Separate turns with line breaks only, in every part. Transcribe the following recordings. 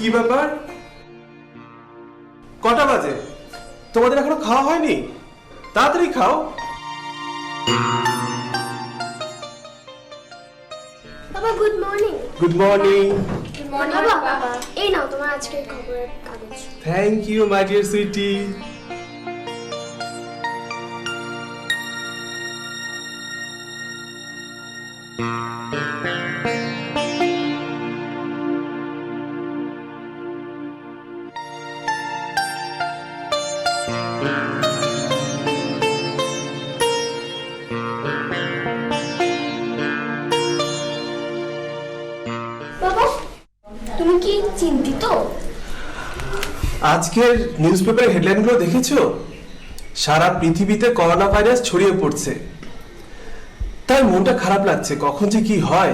কি ব্যাপার? কটা বাজে? তোমাদের এখনো খাওয়া হয়নি? তাড়াতাড়ি খাও।
বাবা good morning.
Good morning.
Good morning বাবা। এই নাও তোমার আজকের খবরের কাগজ।
Thank you my dear sweetie.
বাবা তুমি কি চিন্তিত?
আজকের নিউজপেপারের হেডলাইনগুলো দেখেছো? সারা পৃথিবীতে করোনা ভাইরাস ছড়িয়ে পড়ছে, তাই মনটা খারাপ লাগছে। কখন যে কি হয়।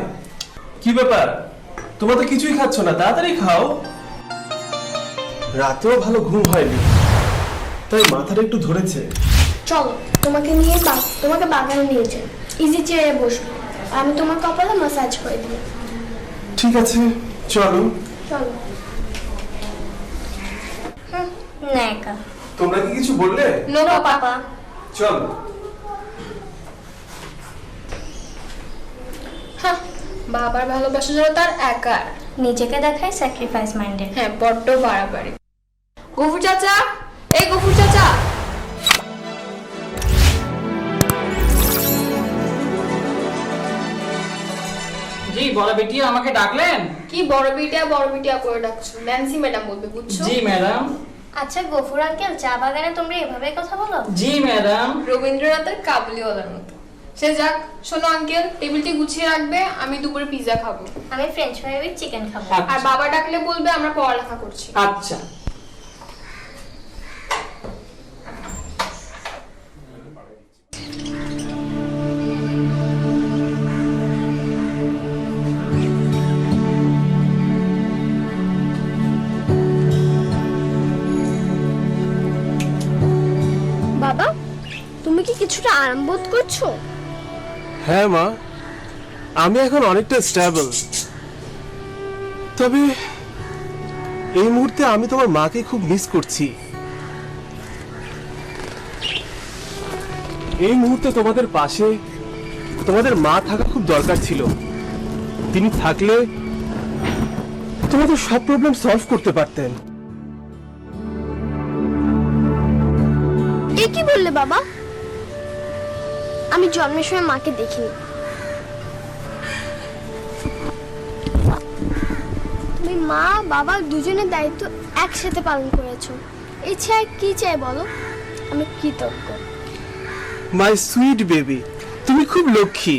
কি ব্যাপার, তোমরা তো কিছুই খাচ্ছ না? তাড়াতাড়ি খাও। রাতেও ভালো ঘুম হয়নি, তাই মাথাটা একটু ধরেছে।
চলো তোমাকে নিয়ে তোমাকে বাগানে নিয়ে যাই। ইজি চেয়ারে বসো, আমি তোমার কপালে ম্যাসাজ করে দিই।
ঠিক আছে, চলো।
চলো। না একা।
তোমরা কি কিছু বললে?
No papa.
চলো।
হ্যাঁ, বাবার ভালোবাসা যেন তার একার।
নিজেকে দেখায় স্যাক্রিফাইস মাইন্ডেড।
হ্যাঁ, বড্ড বাড়াবাড়ি। গফুর চাচা, এই গফুর চাচা।
জি বড় বেটি, আমাকে ডাকলেন?
কি বড় বিটিয়া করে ডাকছো? ন্যান্সি ম্যাডাম বলবে, বুঝছো?
জি ম্যাডাম।
আচ্ছা গফুর আঙ্কেল, চা বাগানে তোমরা এভাবে কথা বলো?
জি ম্যাডাম।
রবীন্দ্রনাথের কাবুলিওয়ালার মতো। সে যাক, শোনো আঙ্কেল, টেবিলটি গুছিয়ে রাখবে, আমি দুপুরে পিৎজা খাবো।
আমি ফ্রেঞ্চ ফ্রাই উইথ চিকেন খাবো।
আচ্ছা।
আর বাবা ডাকলে বলবে আমরা পড়ালেখা করছি।
আচ্ছা।
বাবা তুমি কি কিছুটা আরাম বোধ করছো?
হ্যাঁ মা, আমি এখন অনেকটা স্টেবল। তবে এই মুহূর্তে আমি তোমার মাকে খুব মিস করছি। এই মুহূর্তে তোমাদের পাশে তোমাদের মা থাকা খুব দরকার ছিল। তিনি থাকলে তোমাদের সব প্রবলেম সলভ করতে পারতেন।
এ কি বললে বাবা? আমি জন্মের সময় মাকে দেখিনি। তুমি মা বাবা দুজনের দায়িত্ব একসাথে পালন করেছো। এছাড়া কি চাই বলো? আমি কৃতজ্ঞ।
মাই সুইট বেবি, তুমি খুব লক্ষ্মী।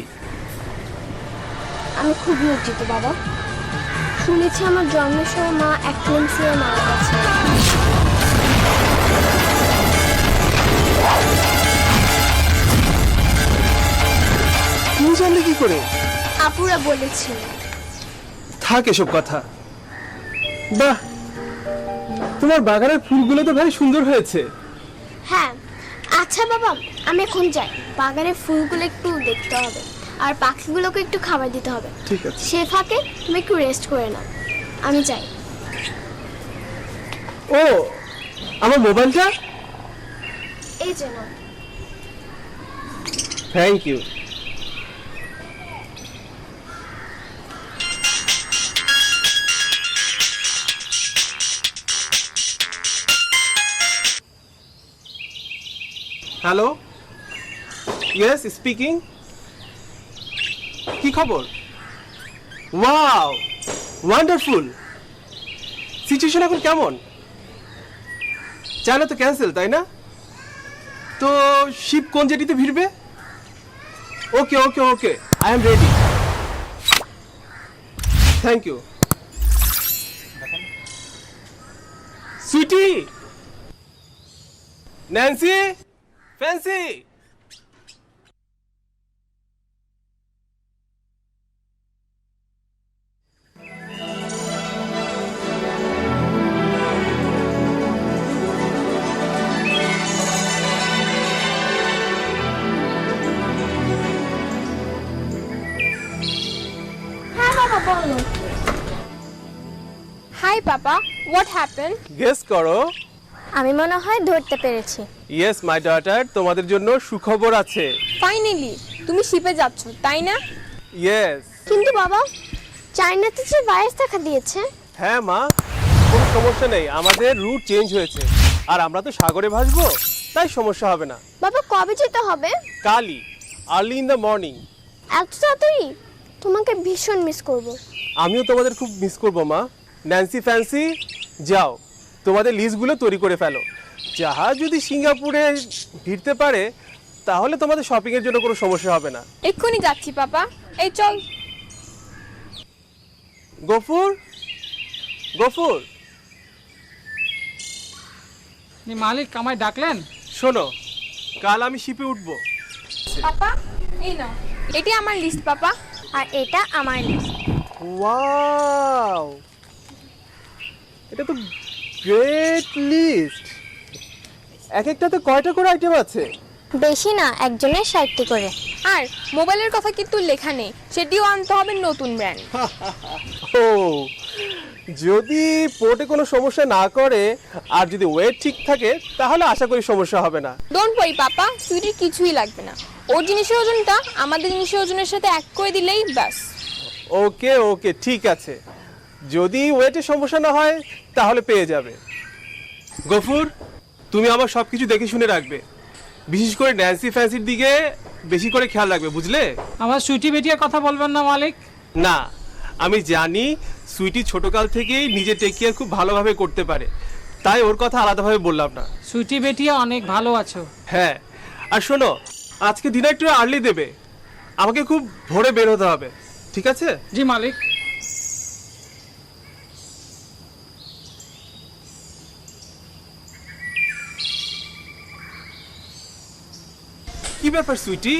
আমি খুব লজ্জিত বাবা। শুনেছি আমার জন্মের সময় মা অ্যাক্লেমসিয়ায় মারা গেছে।
তুমি জানলে কি করে?
আপুরা বলেছিল।
থাক এসব কথা। বাহ, তোমার বাগানের ফুলগুলো তো ভাই সুন্দর হয়েছে।
হ্যাঁ আচ্ছা বাবা, আমি এখন যাই। বাগানের ফুলগুলো একটু দেখতে হবে, আর পাখিগুলোকে একটু খাবার দিতে হবে।
ঠিক আছে।
সে ফাঁকে তুমি একটু রেস্ট করে নাও। আমি যাই।
ও, আমার মোবাইলটা?
এই যে নাও।
Thank you. Hello, yes speaking. কি খবর? Wow, wonderful. সিচুয়েশন এখন কেমন? চায়না তো ক্যান্সেল, তাই না? তো শিপ কোন জেটিতে ভিড়বে? Okay okay okay, I am ready. Thank you. Sweetie, Nancy, fancy.
হ্যাঁ বাবা বলো।
Hi papa, what happen?
Guess করো।
আমি মনে হয় ধরতে পেরেছি।
ইয়েস মাই ডটার, তোমাদের জন্য সুখবর আছে।
ফাইনালি তুমি শিপে যাচ্ছ, তাই না?
ইয়েস।
কিন্তু বাবা, চায়নাতে যে ভাইরাস দেখা দিয়েছে।
হ্যাঁ মা, কোনো সমস্যা নেই, আমাদের রুট চেঞ্জ হয়েছে আর আমরা তো সাগরে ভাসবো, তাই সমস্যা হবে না।
বাবা কবে যেতে হবে?
কালই, আর্লি ইন দ্য মর্নিং।
এত তাড়াতাড়ি? তোমাকে ভীষণ মিস করব।
আমিও তোমাদের খুব মিস করবো মা। ন্যান্সি ফ্যান্সি, যাও তোমাদের লিস্টগুলো তৈরি করে ফেলো। জাহাজ যদি সিঙ্গাপুরে ভিড়তে পারে তাহলে তোমাদের শপিংয়ের জন্য কোনো সমস্যা হবে না।
এক্ষুনি যাচ্ছি পাপা, এই চল।
গফুর, গফুর,
মালিক আমায় ডাকলেন?
শোনো, কাল আমি শিপে উঠবো।
পাপা এই নাও, এটি আমার লিস্ট পাপা।
আর এটা আমার লিস্ট।
ওয়াও, এটা তো গ্রেট লিস্ট। এক একটাতে কয়টা করে আইটেম আছে?
বেশি না, একজনের 60টি করে।
আর মোবাইলের কথা কিন্তু লেখা নেই, সেটিও আনতে হবে নতুন ব্র্যান্ড।
ও, যদি পোর্টে কোনো সমস্যা না করে আর যদি ওয়েট ঠিক থাকে তাহলে আশা করি সমস্যা হবে না।
ডোন্ট ওয়ারি পাপা, সুইটির কিছুই লাগবে না। ওর জিনিসের ওজনটা আমাদের জিনিসের ওজনের সাথে এক করে দিলেই ব্যাস।
ওকে ওকে, ঠিক আছে, যদি ওয়েটে সমস্যা না হয় তাহলে পেয়ে যাবে। গফুর, তুমি আমার সব কিছু দেখে শুনে রাখবে, বিশেষ করে ন্যান্সি ফ্যান্সির দিকে বেশি করে খেয়াল রাখবে, বুঝলে?
আমার সুইটি বেটিয়ার কথা বলবেন না মালিক।
না, আমি জানি সুইটি ছোটকাল থেকেই নিজে টেক কেয়ার খুব ভালোভাবে করতে পারে, তাই ওর কথা আলাদাভাবে বললাম না।
সুইটি বেটিয়া অনেক ভালো আছো।
হ্যাঁ, আর শোনো, আজকে ডিনার একটু আর্লি দেবে, আমাকে খুব ভোরে বের হতে হবে, ঠিক আছে?
জি মালিক।
কি ব্যাপার সুইটি,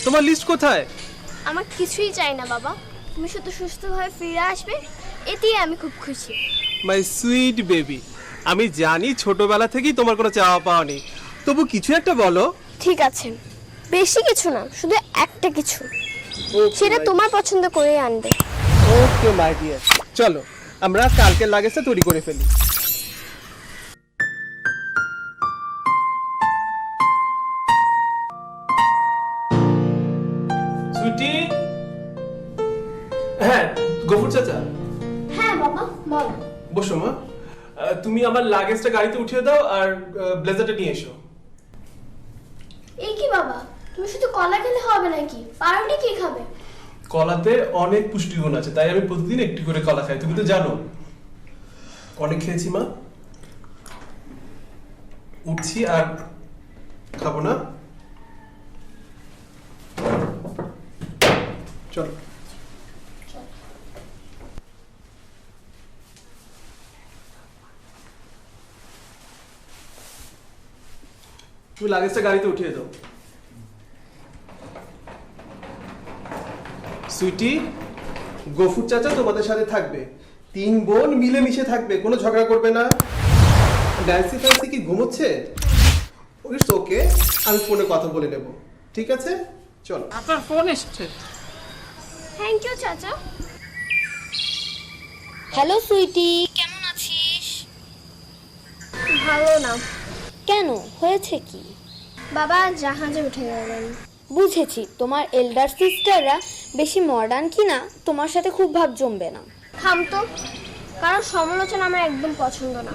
তোমার লিস্ট কোথায়?
আমার কিছুই চাই না বাবা, তুমি শুধু সুস্থভাবে ফিরে আসবে, এতেই আমি খুব খুশি।
মাই সুইট বেবি, আমি জানি ছোটবেলা থেকেই তোমার কোনো চাওয়া পাওয়া নেই, তবু কিছু একটা বলো।
ঠিক আছে, বেশি কিছু না, শুধু একটা কিছু, সেটা তোমার পছন্দ করে আনবে।
ওকে মাই ডিয়ার, চলো আমরা কালকের লাগেজটা তৈরি করে ফেলি। সুইটি, হ্যাঁ গফুর চাচা।
হ্যাঁ বাবা বল।
বসো মা, তুমি আমার লাগেজটা গাড়িতে উঠিয়ে দাও আর ব্লেজারটা নিয়ে এসো।
এই কি বাবা, তুমি শুধু কলা খেলে হবে নাকি? পারোটি কি খাবে?
কলাতে অনেক পুষ্টিগুণ আছে, তাই আমি প্রতিদিন একটু করে কলা খাই, তুমি তো জানো। অনেক খেয়েছি মা, উঠছি আর খাবো না। চলো। তুমি লাগেজটা গাড়িতে উঠিয়ে দাও। সুইটি, গফুর চাচা তোমাদের সাথে থাকবে, 3 বোন মিলেমিশে থাকবে, কোনো ঝগড়া করবে না। ন্যান্সি ফ্যান্সি কি ঘুমোচ্ছে? ইটস ওকে, আমি ফোনে কথা বলে নেব, ঠিক আছে? চলো।
আপনার ফোন এসেছে।
থ্যাংক ইউ চাচা।
হ্যালো সুইটি, কেমন আছিস?
ভালো না।
কেন, হয়েছে কি?
বাবা জাহাজে উঠে গেলেন।
বুঝেছি, তোমার এল্ডার সিস্টাররা বেশি মডার্ন কিনা তোমার সাথে খুব ভাব জমবে না।
থাম তো, কারণ সমালোচনা আমার একদম পছন্দ না।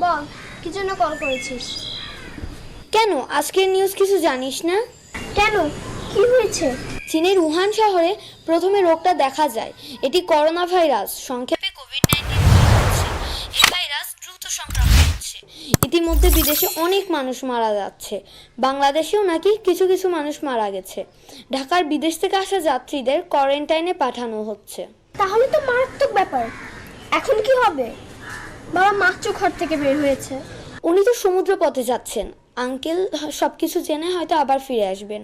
বল, কি জন্য কল করেছিস?
কেন, আজকের নিউজ কিছু জানিস না?
কেন, কি হয়েছে?
চীনের উহান শহরে প্রথমে রোগটা দেখা যায়। এটি করোনা ভাইরাস, সংক্ষেপে কোভিড-19 হচ্ছে। এই ভাইরাস দ্রুত সংক্রামক হচ্ছে। ইতিমধ্যে বিদেশে অনেক মানুষ মারা যাচ্ছে, বাংলাদেশেও নাকি কিছু কিছু মানুষ মারা গেছে। ঢাকার বিদেশ থেকে আসা যাত্রীদের কোয়ারেন্টাইনে পাঠানো হচ্ছে।
তাহলে তো মারাত্মক ব্যাপার। এখন কি হবে? বাবা মাত্র ঘর থেকে বের হয়েছে।
উনি তো সমুদ্র পথে যাচ্ছেন। আঙ্কেল সবকিছু জেনে হয়তো আবার ফিরে আসবেন।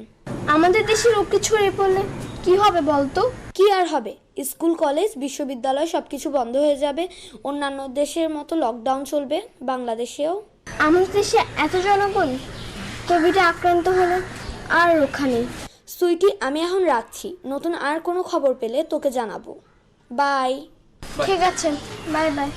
আমাদের দেশে রোগটি ছড়িয়ে পড়লে কি হবে বলতো?
কি আর হবে, স্কুল কলেজ বিশ্ববিদ্যালয় সবকিছু বন্ধ হয়ে যাবে। অন্যান্য দেশের মতো লকডাউন চলবে, বাংলাদেশেও।
আমাদের দেশে এত জনগণ কোভিডে আক্রান্ত হলে আর রক্ষা নেই।
সুইটি, আমি এখন রাখছি, নতুন আর কোনো খবর পেলে তোকে জানাবো। বাই।
ঠিক আছে, বাই বাই।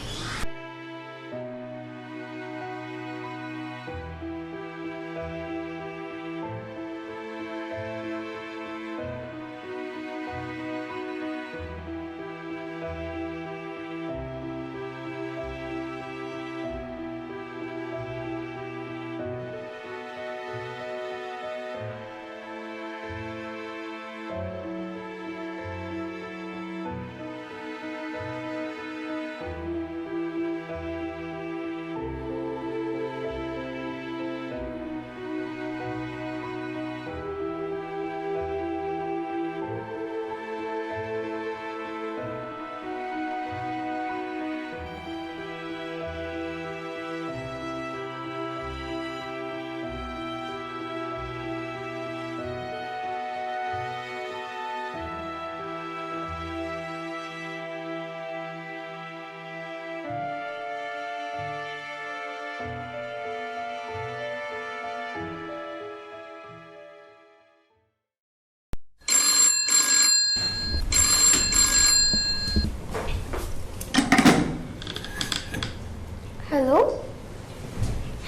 হ্যালো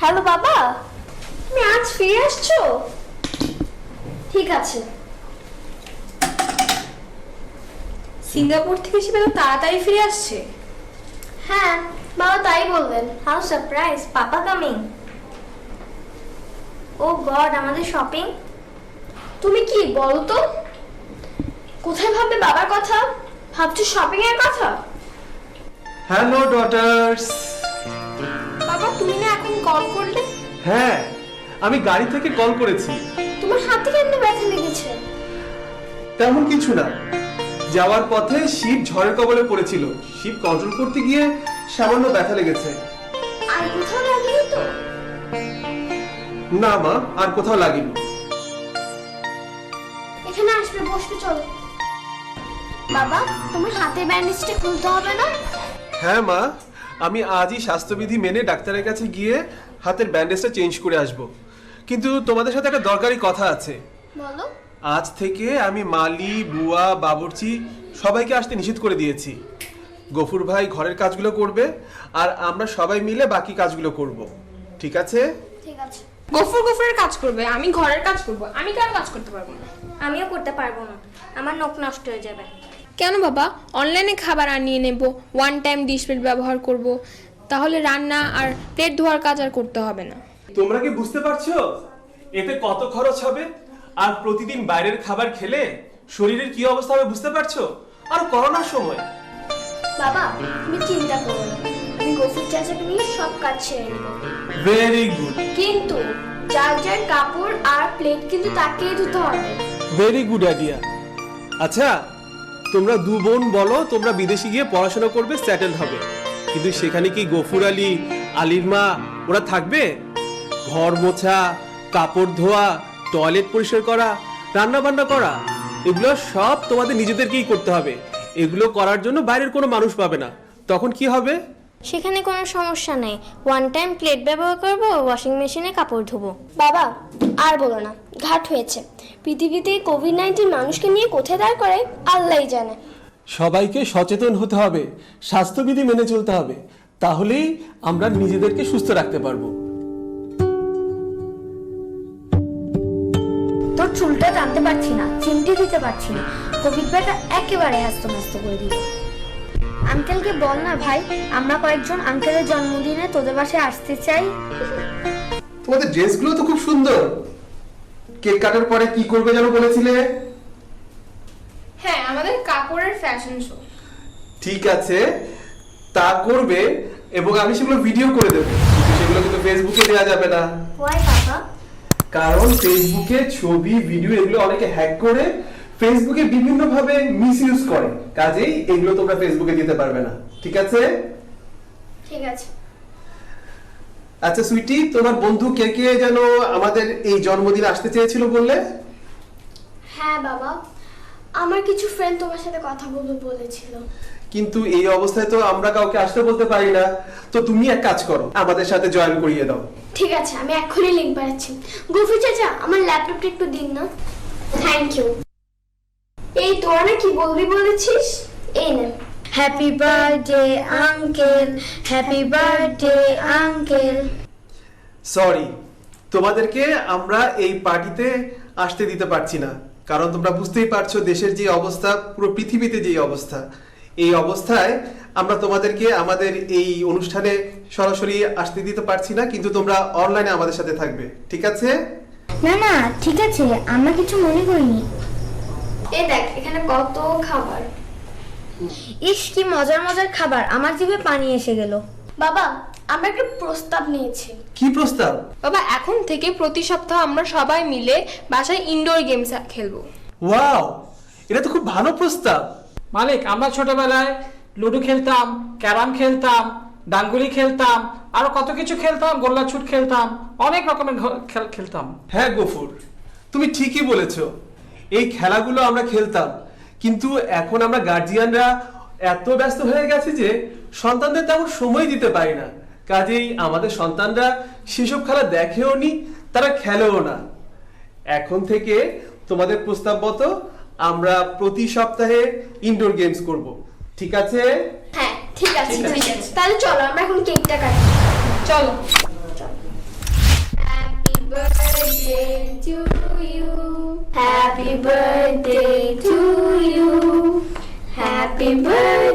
হ্যালো বাবা, তুমি আজ ফিরে আসছো? ঠিক আছে।
সিঙ্গাপুর থেকে সে তো তাড়াতাড়ি ফিরে আসছে।
হ্যাঁ বাবা তাই বললেন। How surprise, papa coming. Oh god, আমাদের শপিং। তুমি কি বলো তো, কোথায় ভাববে বাবার কথা? ভাবছো শপিং এর কথা?
Hello daughters.
বাবা তুমি না এখন কল করলে?
হ্যাঁ, আমি গাড়ি থেকে কল করেছি।
তোমার হাতে কেন ব্যথা লেগেছে?
তেমন কিছু না, যাওয়ার পথে শিপ ঝড়ের কবলে পড়েছিল, শিপ কন্ট্রোল করতে গিয়ে সামান্য ব্যথা লেগেছে।
আর কোথাও লাগেনি তো?
না মা, আর কোথাও লাগেনি।
এখানে আসবে, বসবে, চলো। বাবা তোমার হাতের ব্যান্ডেজটা খুলতে হবে না?
হ্যাঁ মা, আমি আজই স্বাস্থ্যবিধি মেনে ডাক্তারের কাছে গিয়ে হাতের ব্যান্ডেজটা চেঞ্জ করে আসব। কিন্তু তোমাদের সাথে একটা দরকারি কথা আছে।
বলো।
আজ থেকে আমি মালি, বুয়া, বাবুর্চি সবাইকে আসতে নিষেধ করে দিয়েছি। গফুর ভাই ঘরের কাজগুলো করবে আর আমরা সবাই মিলে বাকি কাজগুলো করব, ঠিক আছে?
ঠিক আছে।
গফুরের কাজ করবে, আমি ঘরের কাজ করব। আমি কেন কাজ করতে পারবো না?
আমিও করতে পারবো না, আমার নখ নষ্ট হয়ে যাবে।
কেন বাবা? অনলাইনে খাবার আনিয়ে নেব, ওয়ান টাইম ডিশ প্লেট ব্যবহার করব, তাহলে রান্না আর প্লেট ধোয়ার কাজ আর করতে হবে না।
তোমরা কি বুঝতে পারছো এতে কত খরচ হবে? আর প্রতিদিন বাইরের খাবার খেলে শরীরের কি অবস্থা হবে বুঝতে পারছো? আর করোনার সময়।
বাবা তুমি চিন্তা করো না, আমি গফুর চাচাকে নিয়ে সব কাজ ছেড়ে নেব।
ভেরি গুড,
কিন্তু যার যার কাপড় আর প্লেট কিন্তু তাকেই ধুতে হবে।
Very good idea. আচ্ছা, তোমরা দু বোন বলো তোমরা বিদেশে গিয়ে পড়াশোনা করবে, সেটেল হবে, কিন্তু সেখানে কি গফুর আলী, আলীর মা ওরা থাকবে? ঘর মোছা, কাপড় ধোয়া, টয়লেট পরিষ্কার করা, রান্না বান্না করা, এগুলো সব তোমাদের নিজেদেরকেই করতে হবে। এগুলো করার জন্য বাইরের কোনো মানুষ পাবে না। তখন কি হবে?
সেখানে কোনো সমস্যা নেই, ওয়ান টাইম প্লেট ব্যবহার করব, ওয়াশিং মেশিনে কাপড় ধোবো।
বাবা আর বলো না, ঘাট হয়েছে। পৃথিবীতে কোভিড-19 মানুষকে নিয়ে কোথায় দাঁড় করে আল্লাহই জানে।
সবাইকে সচেতন হতে হবে, স্বাস্থ্যবিধি মেনে চলতে হবে, তাহলেই আমরা নিজেদেরকে সুস্থ রাখতে পারবো।
তোর চুলটা টানতে পারছি না, চিমটি দিতে পারছি না, কোভিড ব্যাটা একেবারে হ্যাস্ত করে দিল। আঙ্কেলকে বল না ভাই, আমরা কয়েকজন আঙ্কেলের জন্মদিনে তোদের বাসায় আসতে চাই।
তোমাদের ড্রেসগুলো তো খুব সুন্দর। কেক কাটার পরে কি করবে যেন বলেছিলে?
হ্যাঁ, আমাদের কাপড়ের ফ্যাশন শো।
ঠিক আছে, তা করবে এবং আমি সেগুলো ভিডিও করে দেবো, সেগুলো কিন্তু ফেসবুকে দেওয়া যাবে না।
ওয়াই বাবা?
কারণ ফেসবুকে ছবি, ভিডিও এগুলো অনেকে হ্যাক করে ফেসবুকে বিভিন্ন ভাবে মিসইউজ করে, কাজেই এগুলো তোমরা ফেসবুকে দিতে পারবে না, ঠিক আছে?
ঠিক আছে।
আচ্ছা সুইটি, তোমার বন্ধু কে কে যেন আমাদের এই জন্মদিনে আসতে চেয়েছিল বললে?
হ্যাঁ বাবা, আমার কিছু ফ্রেন্ড তোমার সাথে কথা বলবো বলেছিল।
কিন্তু এই অবস্থায় তো আমরা কাউকে আসতে বলতে পারি না, তো তুমি এক কাজ করো, আমাদের সাথে জয়েন করিয়ে দাও।
ঠিক আছে, আমি এক্ষুনি লিংক পাঠাচ্ছি। গফুর চাচা আমার ল্যাপটপটা একটু দিন না। Thank you. এই তোরা না কি বলবি বলেছিস? এই নে। Happy birthday uncle, happy birthday uncle.
Sorry, তোমাদেরকে আমরা এই পার্টিতে আসতে দিতে পারছি না, কারণ তোমরা বুঝতেই পারছো দেশের যে অবস্থা, পুরো পৃথিবীতে যে অবস্থা, এই অবস্থায় আমরা তোমাদেরকে আমাদের এই অনুষ্ঠানে সরাসরি আসতে দিতে পারছি না, কিন্তু তোমরা অনলাইনে আমাদের সাথে থাকবে, ঠিক আছে?
না না ঠিক আছে, আমরা কিছু মনে করিনি। এ দেখ এখানে কত খাবার। ইস কি মজার মজার খাবার, আমার জিভে পানি এসে গেল। বাবা আমরা একটা প্রস্তাব নিয়েছি।
কি প্রস্তাব?
বাবা এখন থেকে প্রতি সপ্তাহ আমরা সবাই মিলে বাসায় ইনডোর গেমস খেলবো।
ওয়াও, এটা তো খুব ভালো প্রস্তাব।
মালিক, আমরা ছোটবেলায় লুডো খেলতাম, ক্যারাম খেলতাম, ডাঙ্গুলি খেলতাম, আরো কত কিছু খেলতাম, গোল্লা ছুট খেলতাম, অনেক রকমের খেল খেলতাম।
হ্যাঁ গফুর, তুমি ঠিকই বলেছো, এই খেলাগুলো আমরা খেলতাম, কিন্তু এখন আমরা গার্জিয়ানরা এত ব্যস্ত হয়ে গেছে যে সন্তানদের তেমন সময় দিতে পারি না, কাজেই আমাদের সন্তানরা সেসব খেলা দেখেও নি, তারা খেলেও না। এখন থেকে তোমাদের প্রস্তাব মতো আমরা প্রতি সপ্তাহে ইনডোর গেমস করব, ঠিক আছে?
হ্যাঁ ঠিক আছে, তাহলে চলো আমরা এখন কেকটা কাটি।
চলো।
Happy birthday to you. Happy birthday to you. Happy birthday.